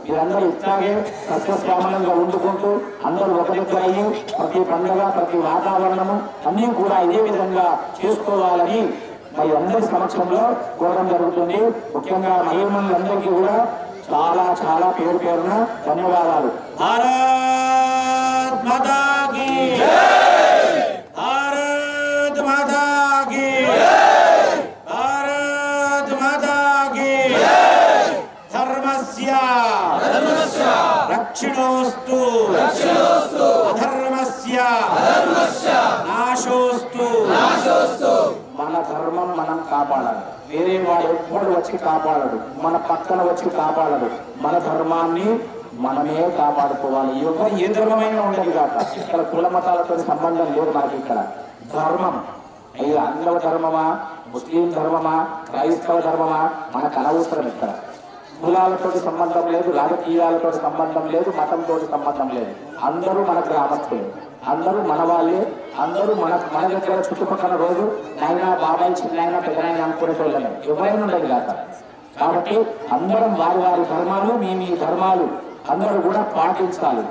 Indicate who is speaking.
Speaker 1: మీరందరూ ఇట్లాగే సస్యశ్యామలంగా వండుకుంటూ అందరూ ఒక దగ్గర అయ్యి ప్రతి పండుగ ప్రతి వాతావరణము అన్నీ కూడా ఇదే విధంగా చేసుకోవాలని మరి అందరి సమక్షంలో కోరడం జరుగుతుంది. ముఖ్యంగా మహిళలందరికీ కూడా చాలా చాలా పేరు పేరున ధన్యవాదాలు. భారత్ మాతా కీ జై, భారత్ మాతా కీ జై, భారత్ మాతా కీ జై. ధర్మస్య రక్షణోస్తు అధర్మస్య నాశోస్తు. మన ధర్మం మనం కాపాడాలి. వేరే వాడు ఎప్పుడు వచ్చి కాపాడడు, మన పక్కన వచ్చి కాపాడడు. మన ధర్మాన్ని మనమే కాపాడుకోవాలి. ఎవరు ఏ ధర్మమైనా ఉండదు కాక. ఇక్కడ కుల మతాలతో సంబంధం లేదు మనకి. ఇక్కడ ధర్మం అయ్యో ఆంగ్లవ ధర్మమా, ముస్లిం ధర్మమా, క్రైస్తవ ధర్మమా మనకు అనవసరం. ఇక్కడ కులాలతో సంబంధం లేదు, రాజకీయాలతో సంబంధం లేదు, మతంతో సంబంధం లేదు. అందరూ మన గ్రామస్తులే, అందరూ మన వాళ్ళే, అందరూ మన దగ్గర చుట్టుపక్కల రోజు నాయన బాబాయ్ చిన్నాయన పెద్దనాయన అనుకునేటోళ్ళని ఎవరైనా ఉండదు కాక. కాబట్టి అందరం వారి వారి ధర్మాలు మీ ధర్మాలు అందరూ కూడా పాటించాలి.